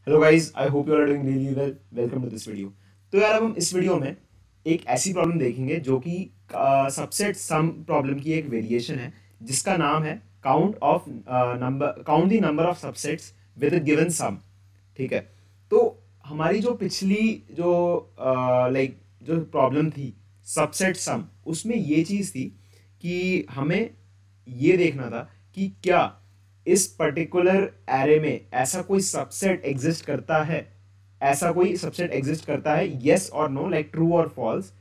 Hello guys, I hope you are doing really well. Welcome to this video. तो यार अब हम इस वीडियो में एक ऐसी प्रॉब्लम देखेंगे जो कि सबसेट सम प्रॉब्लम की एक वेरिएशन है, जिसका नाम है count the number of subsets with a given sum. ठीक है। तो हमारी जो पिछली जो जो प्रॉब्लम थी सबसेट सम, उसमें ये चीज़ थी कि हमें ये देखना था कि क्या इस पर्टिकुलर एरे में ऐसा कोई सबसेट एग्जिस्ट करता है, यस और नो, लाइक ट्रू और फॉल्स,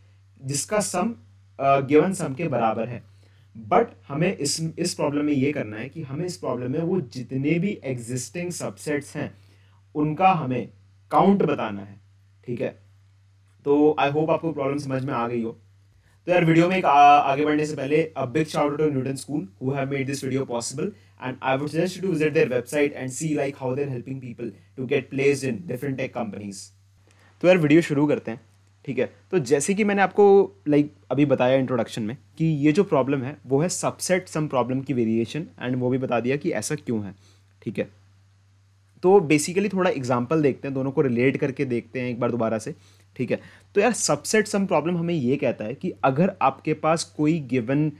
जिसका सम गिवन सम के बराबर है। बट हमें इस प्रॉब्लम में ये करना है कि हमें इस प्रॉब्लम में वो जितने भी एग्जिस्टिंग सबसेट्स हैं उनका हमें काउंट बताना है। ठीक है। तो आई होप आपको प्रॉब्लम समझ में आ गई हो। तो यार वीडियो में आगे बढ़ने से पहले a big shout out to Newton school who have made this video possible, and I would suggest you to visit their website and see like how they are helping people to get placed in different tech companies. तो यार video शुरू करते हैं। ठीक है। तो जैसे कि मैंने आपको अभी बताया इंट्रोडक्शन में कि ये जो प्रॉब्लम है वो है सबसेट सम प्रॉब्लम की वेरिएशन, एंड वो भी बता दिया कि ऐसा क्यों है। ठीक है। तो बेसिकली थोड़ा एग्जाम्पल देखते हैं, दोनों को रिलेट करके देखते हैं एक बार दोबारा से। ठीक है। तो यार सबसेट सम प्रॉब्लम हमें ये कहता है कि अगर आपके पास कोई गिवन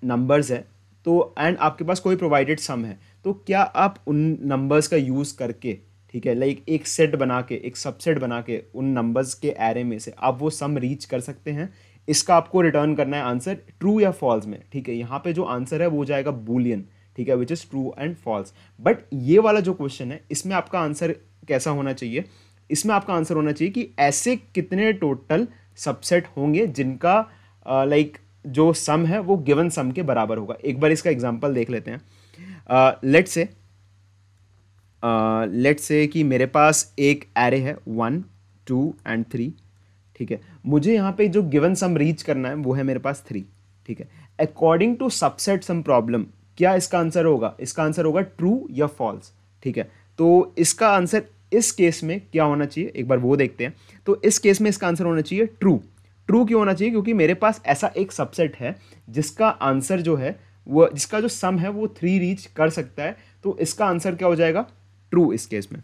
नंबर्स है, तो एंड आपके पास कोई प्रोवाइडेड सम है, तो क्या आप उन नंबर्स का यूज़ करके, ठीक है, एक सेट बना के, एक सबसेट बना के उन नंबर्स के एरे में से आप वो सम रीच कर सकते हैं। इसका आपको रिटर्न करना है आंसर ट्रू या फॉल्स में। ठीक है। यहाँ पे जो आंसर है वो जाएगा बूलियन। ठीक है, which is true and false. But ये वाला जो क्वेश्चन है इसमें आपका आंसर कैसा होना चाहिए? इसमें आपका आंसर होना चाहिए कि ऐसे कितने टोटल सबसेट होंगे जिनका जो सम है वो गिवन सम के बराबर होगा। एक बार इसका एग्जांपल देख लेते हैं। लेट्स से कि मेरे पास एक एरे है 1, 2 एंड 3। ठीक है। मुझे यहाँ पे जो गिवन सम रीच करना है वो है मेरे पास 3। ठीक है। According to subset sum problem, क्या इसका आंसर होगा? इसका आंसर होगा ट्रू या फॉल्स। ठीक है। तो इसका आंसर इस केस में क्या होना चाहिए, एक बार वो देखते हैं। तो इस केस में इसका आंसर होना चाहिए ट्रू। ट्रू क्यों होना चाहिए? क्योंकि मेरे पास ऐसा एक सबसेट है जिसका आंसर जो है वो, जिसका जो सम है वो 3 रीच कर सकता है। तो इसका आंसर क्या हो जाएगा? ट्रू इस केस में।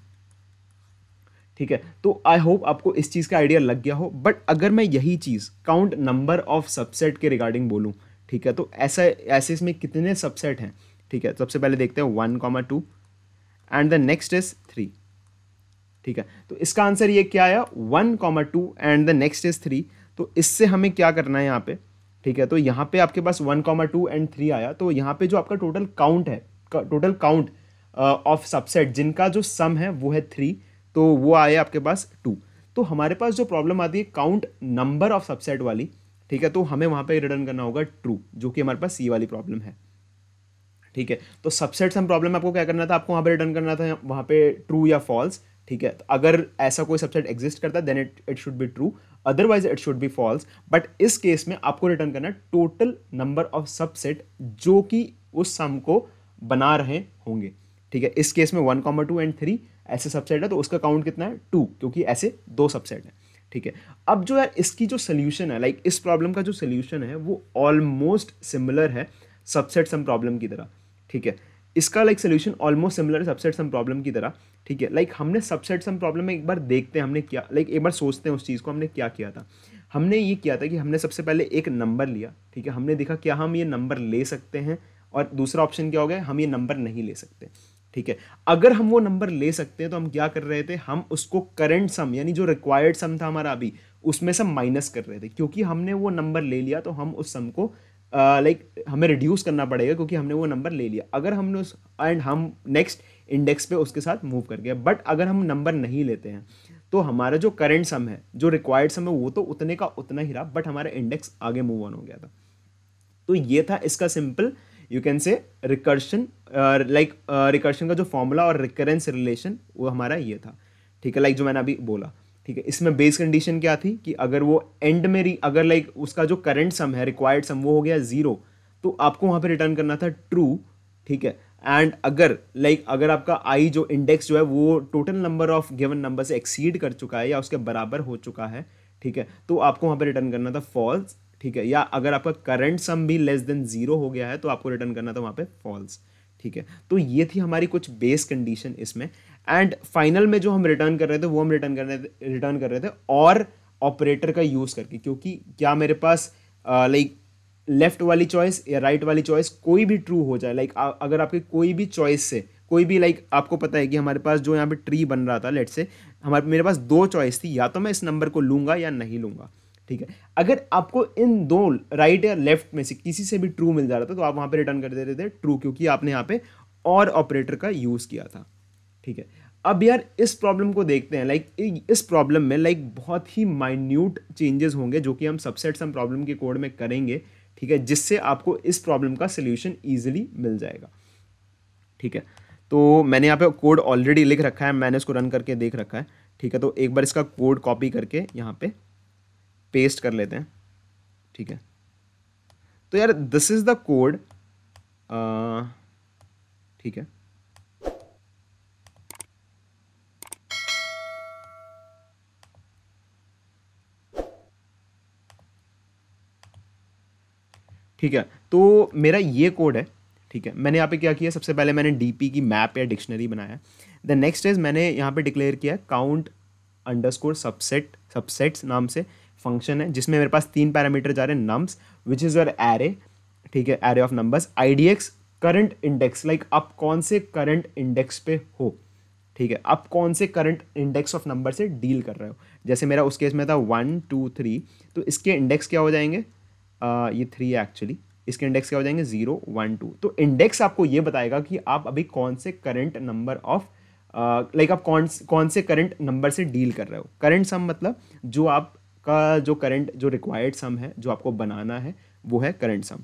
ठीक है। तो आई होप आपको इस चीज़ का आइडिया लग गया हो। बट अगर मैं यही चीज़ काउंट नंबर ऑफ सबसेट के रिगार्डिंग बोलूँ, ठीक है, तो ऐसा ऐसे इसमें कितने सबसेट हैं? ठीक है। सबसे पहले देखते हैं 1, 2 एंड द नेक्स्ट इज 3। ठीक है। तो इसका आंसर ये क्या आया? 1, 2 एंड द नेक्स्ट इज 3। तो इससे हमें क्या करना है यहाँ पे? ठीक है। तो यहाँ पे आपके पास 1, 2 एंड 3 आया, तो यहाँ पे जो आपका टोटल काउंट है, टोटल काउंट ऑफ सबसेट जिनका जो सम है वो है 3, तो वो आया आपके पास 2। तो हमारे पास जो प्रॉब्लम आती है काउंट नंबर ऑफ सबसेट वाली, ठीक है, तो हमें वहाँ पे रिटर्न करना होगा ट्रू, जो कि हमारे पास सी वाली प्रॉब्लम है। ठीक है। तो सबसेट सम प्रॉब्लम में आपको क्या करना था? आपको वहाँ पे रिटर्न करना था वहाँ पे ट्रू या फॉल्स। ठीक है। तो अगर ऐसा कोई सबसेट एग्जिस्ट करता है then it should be true, otherwise it should be false. But इस केस में आपको रिटर्न करना है टोटल नंबर ऑफ सबसेट जो कि उस सम को बना रहे होंगे। ठीक है। इस केस में 1, 2 एंड 3 ऐसे सबसेट है, तो उसका काउंट कितना है? 2, क्योंकि ऐसे 2 सबसेट है। ठीक है। अब जो यार इसकी जो सोल्यूशन है, इस प्रॉब्लम का जो सोल्यूशन है वो ऑलमोस्ट सिमिलर है सबसेट सम प्रॉब्लम की तरह। ठीक है। इसका सोल्यूशन ऑलमोस्ट सिमिलर है सबसेट सम प्रॉब्लम की तरह। ठीक है। हमने सबसेट सम प्रॉब्लम में एक बार देखते हैं हमने क्या, एक बार सोचते हैं उस चीज़ को हमने क्या किया था। हमने ये किया था कि हमने सबसे पहले एक नंबर लिया। ठीक है। हमने देखा क्या हम ये नंबर ले सकते हैं, और दूसरा ऑप्शन क्या हो गया? हम ये नंबर नहीं ले सकते। ठीक है। अगर हम वो नंबर ले सकते हैं तो हम क्या कर रहे थे? हम उसको करंट सम, यानी जो रिक्वायर्ड सम था हमारा अभी, उसमें से माइनस कर रहे थे। क्योंकि हमने वो नंबर ले लिया तो हम उस सम को हमें रिड्यूस करना पड़ेगा, क्योंकि हमने वो नंबर ले लिया। अगर हमने उस एंड हम नेक्स्ट इंडेक्स पे उसके साथ मूव कर गए। बट अगर हम नंबर नहीं लेते हैं तो हमारा जो करंट सम है, जो रिक्वायर्ड सम है, वो तो उतने का उतना ही रहा, बट हमारा इंडेक्स आगे मूव ऑन हो गया था। तो ये था इसका simple, you can say recursion, recursion का जो फॉर्मूला और रिकरेंस रिलेशन वो हमारा ये था। ठीक है। जो मैंने अभी बोला। ठीक है। इसमें बेस कंडीशन क्या थी कि अगर वो एंड में अगर उसका जो करंट सम है, रिक्वायर्ड सम, वो हो गया 0, तो आपको वहां पे रिटर्न करना था ट्रू। ठीक है। एंड अगर अगर आपका आई जो इंडेक्स जो है वो total number of given number से एक्सीड कर चुका है या उसके बराबर हो चुका है, ठीक है, तो आपको वहां पे रिटर्न करना था फॉल्स। ठीक है। या अगर आपका करंट सम भी लेस देन 0 हो गया है तो आपको रिटर्न करना था वहां पे फॉल्स। ठीक है। तो ये थी हमारी कुछ बेस कंडीशन इसमें। एंड फाइनल में जो हम रिटर्न कर रहे थे वो हम रिटर्न कर रहे थे और ऑपरेटर का यूज़ करके, क्योंकि क्या मेरे पास लाइक लेफ्ट वाली चॉइस या राइट वाली चॉइस कोई भी ट्रू हो जाए, लाइक अगर आपके कोई भी चॉइस से कोई भी, लाइक आपको पता है कि हमारे पास जो यहाँ पे ट्री बन रहा था, लेट्स से मेरे पास दो चॉइस थी, या तो मैं इस नंबर को लूँगा या नहीं लूँगा, ठीक है। अगर आपको इन दो राइट या लेफ्ट में से किसी से भी ट्रू मिल जा रहा था तो आप वहाँ पे रिटर्न कर देते थे ट्रू, क्योंकि आपने यहाँ पे और ऑपरेटर का यूज़ किया था, ठीक है। अब यार इस प्रॉब्लम को देखते हैं, लाइक इस प्रॉब्लम में लाइक बहुत ही माइन्यूट चेंजेस होंगे जो कि हम सबसेट सम प्रॉब्लम के कोड में करेंगे, ठीक है, जिससे आपको इस प्रॉब्लम का सोल्यूशन ईजिली मिल जाएगा, ठीक है। तो मैंने यहाँ पे कोड ऑलरेडी लिख रखा है, मैंने उसको रन करके देख रखा है, ठीक है। तो एक बार इसका कोड कॉपी करके यहाँ पे पेस्ट कर लेते हैं, ठीक है। तो यार दिस इज द कोड, ठीक है। ठीक है, तो मेरा ये कोड है, ठीक है। मैंने यहाँ पे क्या किया, सबसे पहले मैंने डीपी की मैप या डिक्शनरी बनाया। द नेक्स्ट इज मैंने यहाँ पे डिक्लेयर किया काउंट अंडरस्कोर सबसेट्स नाम से फंक्शन है, जिसमें मेरे पास 3 पैरामीटर जा रहे हैं, nums which is your array, ठीक है, array of numbers, IDX current index, like आप कौन से करंट इंडेक्स पे हो, ठीक है, आप कौन से करंट इंडेक्स ऑफ नंबर से डील कर रहे हो। जैसे मेरा उस केस में था 1 2 3, तो इसके इंडेक्स क्या हो जाएंगे, ये 3 है एक्चुअली, इसके इंडेक्स क्या हो जाएंगे 0 1 2। तो इंडेक्स आपको ये बताएगा कि आप अभी कौन से करंट नंबर ऑफ लाइक आप कौन से करंट नंबर से डील कर रहे हो। करंट सम मतलब जो आपका जो करंट जो रिक्वायर्ड सम है जो आपको बनाना है वो है करंट सम,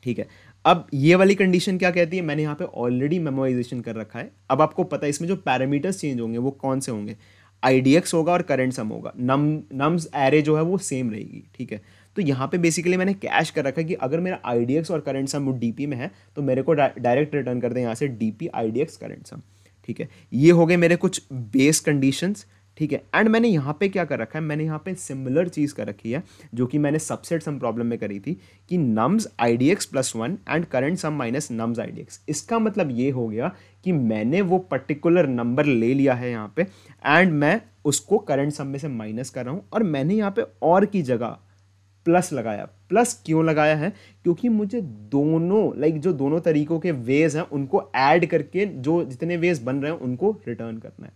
ठीक है। अब ये वाली कंडीशन क्या कहती है, मैंने यहाँ पे ऑलरेडी मेमोराइजेशन कर रखा है। अब आपको पता है इसमें जो पैरामीटर्स चेंज होंगे वो कौन से होंगे, IDX होगा और करंट सम होगा, नम्स एरे जो है वो सेम रहेगी, ठीक है। तो यहाँ पे बेसिकली मैंने कैश कर रखा है कि अगर मेरा IDX और करंट सम DP में है तो मेरे को डायरेक्ट रिटर्न कर दें यहाँ से DP IDX करंट सम, ठीक है। ये हो गए मेरे कुछ बेस कंडीशंस, ठीक है। एंड मैंने यहाँ पे क्या कर रखा है, मैंने यहाँ पे सिमिलर चीज़ कर रखी है जो कि मैंने सबसेट सम प्रॉब्लम में करी थी कि nums IDX +1 and current some minus nums IDX। इसका मतलब ये हो गया कि मैंने वो पर्टिकुलर नंबर ले लिया है यहाँ पे एंड मैं उसको करंट सम में से माइनस कर रहा हूँ, और मैंने यहाँ पे और की जगह प्लस लगाया। प्लस क्यों लगाया है, क्योंकि मुझे दोनों लाइक जो दोनों तरीकों के वेज हैं उनको ऐड करके जो जितने वेज बन रहे हैं उनको रिटर्न करना है,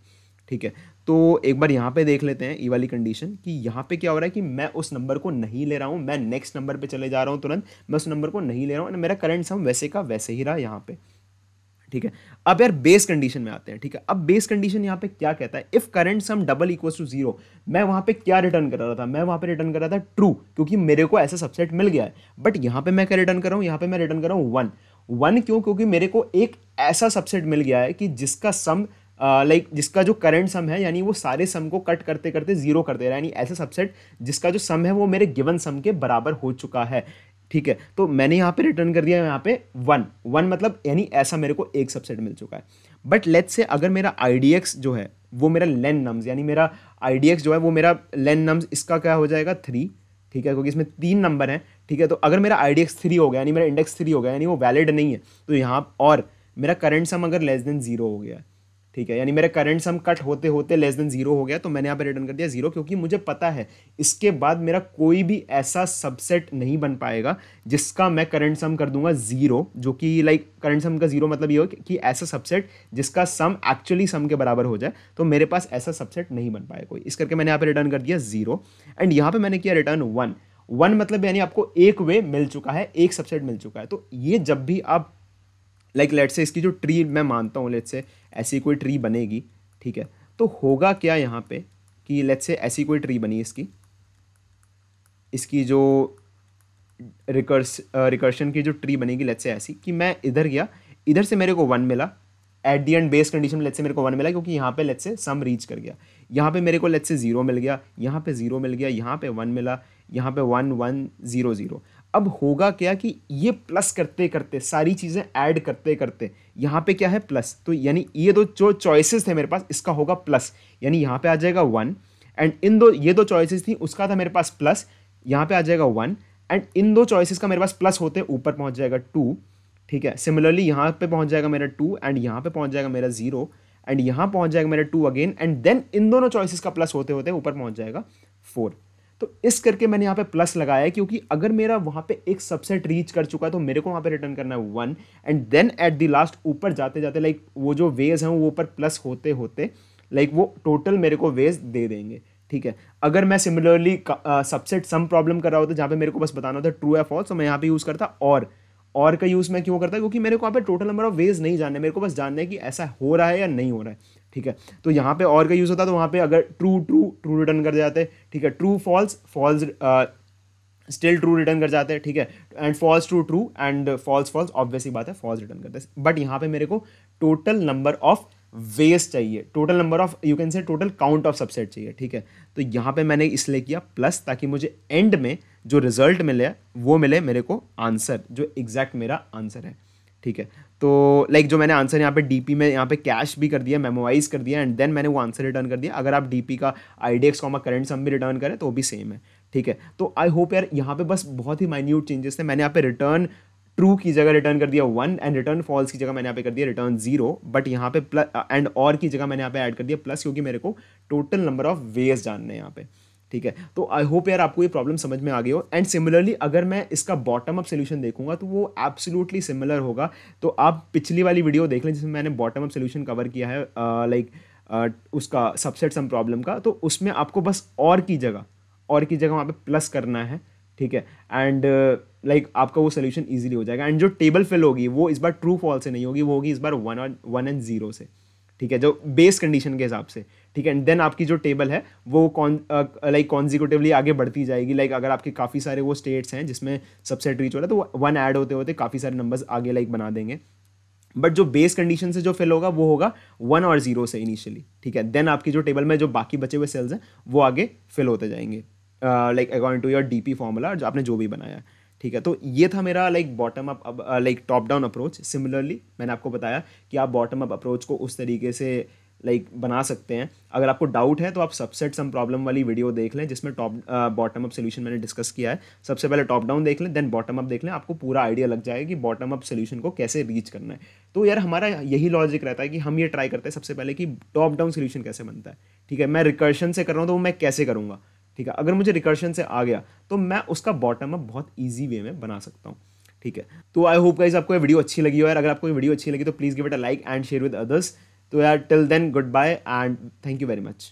ठीक है। तो एक बार यहाँ पे देख लेते हैं ये वाली कंडीशन कि यहाँ पे क्या हो रहा है कि मैं उस नंबर को नहीं ले रहा हूँ, मैं नेक्स्ट नंबर पे चले जा रहा हूँ तुरंत, मैं उस नंबर को नहीं ले रहा हूँ, मेरा करंट सम वैसे का वैसे ही रहा यहाँ पे, ठीक है। अब यार बेस कंडीशन में आते हैं, ठीक है। अब बेस कंडीशन यहाँ पे क्या कहता है, if current sum double equals to 0, मैं वहां पे क्या रिटर्न कर रहा था, मैं वहां पे रिटर्न कर रहा था ट्रू, क्योंकि मेरे को ऐसा सबसेट मिल गया है। बट यहाँ पे मैं क्या रिटर्न कर रहा हूँ, यहाँ पे मैं रिटर्न कर रहा हूँ 1 क्यों, क्योंकि मेरे को एक ऐसा सबसेट मिल गया है कि जिसका सम लाइक जिसका जो करंट सम है यानी वो सारे सम को कट करते करते 0 कर दे रहा है, यानी ऐसा सबसेट जिसका जो सम है वो मेरे गिवन सम के बराबर हो चुका है, ठीक है। तो मैंने यहाँ पे रिटर्न कर दिया यहाँ पे 1 मतलब यानी ऐसा मेरे को एक सबसेट मिल चुका है। बट लेट्स से अगर मेरा IDX जो है वो मेरा लेन नम्स, यानी मेरा IDX जो है वो मेरा लेन नम्स, इसका क्या हो जाएगा 3, ठीक है, क्योंकि इसमें 3 नंबर हैं, ठीक है। तो अगर मेरा IDX 3 हो गया यानी मेरा इंडेक्स 3 हो गया यानी वो वैलिड नहीं है, तो यहाँ और मेरा करंट सम अगर लेस देन 0 हो गया, ठीक है, यानी मेरा करंट सम कट होते होते लेस देन 0 हो गया, तो मैंने यहाँ पे रिटर्न कर दिया 0, क्योंकि मुझे पता है इसके बाद मेरा कोई भी ऐसा सबसेट नहीं बन पाएगा जिसका मैं करंट सम कर दूंगा 0, जो कि लाइक करंट सम का 0 मतलब ये हो कि ऐसा सबसेट जिसका सम एक्चुअली सम के बराबर हो जाए, तो मेरे पास ऐसा सबसेट नहीं बन पाएगा कोई। इस करके मैंने यहाँ पे रिटर्न कर दिया 0 एंड यहाँ पे मैंने किया रिटर्न 1 मतलब यानी आपको एक वे मिल चुका है, एक सबसेट मिल चुका है। तो ये जब भी आप लाइक लेट्स से इसकी जो ट्री मैं मानता हूँ, लेट्स से ऐसी कोई ट्री बनेगी, ठीक है, तो होगा क्या यहाँ पे कि लेट्स से ऐसी कोई ट्री बनी इसकी जो रिकर्शन की जो ट्री बनेगी, लेट्स से ऐसी कि मैं इधर गया, इधर से मेरे को 1 मिला, at the and base condition में लेट्स से मेरे को 1 मिला क्योंकि यहाँ पे लेट्स से सम रीच कर गया, यहाँ पे मेरे को लेट्स से 0 मिल गया, यहाँ पे 0 मिल गया, यहाँ पे 1 मिला, यहाँ पे 1 1 0 0। अब होगा क्या कि ये प्लस करते करते सारी चीज़ें ऐड करते करते यहाँ पे क्या है प्लस, तो यानी ये दो जो चॉइसेस थे मेरे पास इसका होगा प्लस, यानी यहाँ पे आ जाएगा 1 एंड ये दो चॉइसेस थी उसका था मेरे पास प्लस, यहाँ पे आ जाएगा 1 एंड इन दो चॉइसेस का मेरे पास प्लस होते ऊपर पहुँच जाएगा 2, ठीक है। सिमिलरली यहाँ पे पहुँच जाएगा मेरा 2 एंड यहाँ पे पहुँच जाएगा मेरा 0 एंड यहाँ पहुँच जाएगा मेरा 2 अगेन, एंड देन इन दोनों चॉइसेस का प्लस होते होते ऊपर पहुँच जाएगा 4। तो इस करके मैंने यहाँ पे प्लस लगाया है, क्योंकि अगर मेरा वहाँ पे एक सबसेट रीच कर चुका है तो मेरे को वहाँ पे रिटर्न करना है 1, and then at the last ऊपर जाते जाते लाइक वो जो वेज हैं वो ऊपर प्लस होते होते लाइक वो टोटल मेरे को वेज दे देंगे। ठीक है, अगर मैं सिमिलरली सबसेट सम प्रॉब्लम कर रहा होता जहाँ पे मेरे को बस बताना होता ट्रू या फॉल्स, तो मैं यहाँ पे यूज़ करता और का यूज़ मैं क्यों करता, क्योंकि मेरे को यहाँ पे टोटल नंबर ऑफ वेज नहीं जानने, मेरे को बस जानना है कि ऐसा हो रहा है या नहीं हो रहा है। ठीक है, तो यहाँ पे और का यूज़ होता, तो वहाँ पे अगर ट्रू ट्रू ट्रू रिटर्न कर जाते, ठीक है, true false false still true return कर जाते हैं। ठीक है, and false true true and false false obviously बात है फॉल्स रिटर्न करते हैं। बट यहाँ पे मेरे को टोटल नंबर ऑफ वेज चाहिए, total number of you can say total count of subset चाहिए। ठीक है, तो यहाँ पे मैंने इसलिए किया प्लस, ताकि मुझे एंड में जो रिजल्ट मिले वो मिले मेरे को आंसर, जो एग्जैक्ट मेरा आंसर है। ठीक है, तो लाइक जो मैंने आंसर यहाँ पे डीपी में यहाँ पे कैश भी कर दिया, मेमोराइज कर दिया, एंड देन मैंने वो आंसर रिटर्न कर दिया। अगर आप डीपी का IDX करंट सम भी रिटर्न करें तो भी सेम है। ठीक है, तो आई होप यार यहाँ पे बस बहुत ही माइन्यूट चेंजेस थे। मैंने यहाँ पे रिटर्न ट्रू की जगह रिटर्न कर दिया 1, एंड रिटर्न फॉल्स की जगह मैंने यहाँ पे कर दिया रिटर्न 0, बट यहाँ पे प्लस एंड और की जगह मैंने यहाँ पे ऐड कर दिया प्लस, क्योंकि मेरे को टोटल नंबर ऑफ वेज जानने हैं यहाँ पे। ठीक है, तो आई होप यार आपको ये प्रॉब्लम समझ में आ गई हो। एंड सिमिलरली अगर मैं इसका बॉटम अप सोल्यूशन देखूंगा तो वो एब्सोल्युटली सिमिलर होगा। तो आप पिछली वाली वीडियो देख लें जिसमें मैंने बॉटम अप सोल्यूशन कवर किया है लाइक उसका सबसेट सम प्रॉब्लम का, तो उसमें आपको बस और की जगह वहाँ पे प्लस करना है। ठीक है, एंड लाइक आपका वो सोल्यूशन इजीली हो जाएगा। एंड जो टेबल फिल होगी वो इस बार ट्रू फॉल्स से नहीं होगी, वो होगी इस बार 1 एंड 0 से। ठीक है, जो बेस कंडीशन के हिसाब से। ठीक है, एंड देन आपकी जो टेबल है वो लाइक कॉन्जिक्यूटिवली आगे बढ़ती जाएगी। लाइक अगर आपके काफ़ी सारे वो स्टेट्स हैं जिसमें सबसेट रीच हो रहा है तो 1 ऐड होते होते काफ़ी सारे नंबर्स आगे लाइक बना देंगे। बट जो बेस कंडीशन से जो फिल होगा वो होगा 1 और 0 से इनिशियली। ठीक है, देन आपकी जो टेबल में जो बाकी बचे हुए सेल्स हैं वो आगे फिल होते जाएंगे like according to your DP formula जो आपने जो भी बनाया। ठीक है, तो ये था मेरा like bottom up like top down approach. Similarly मैंने आपको बताया कि आप बॉटम अप अप्रोच को उस तरीके से लाइक बना सकते हैं। अगर आपको डाउट है तो आप सबसेट सम प्रॉब्लम वाली वीडियो देख लें जिसमें बॉटम अप सोल्यूशन मैंने डिस्कस किया है। सबसे पहले टॉप डाउन देख लें, देन बॉटम अप देख लें, आपको पूरा आइडिया लग जाएगा कि बॉटम अप सोल्यूशन को कैसे रीच करना है। तो यार हमारा यही लॉजिक रहता है कि हम ये ट्राई करते हैं सबसे पहले कि टॉप डाउन सोल्यूशन कैसे बनता है। ठीक है, मैं रिकर्शन से कर रहा हूँ तो वो मैं कैसे करूँगा। ठीक है, अगर मुझे रिकर्शन से आ गया तो मैं उसका बॉटम अप बहुत ईजी वे में बना सकता हूँ। ठीक है, तो आई होप गाइस आपको ये वीडियो अच्छी लगी हो यार। अगर आपको ये वीडियो अच्छी लगी तो please give it a like and share with others. तो यार till then good bye and thank you very much.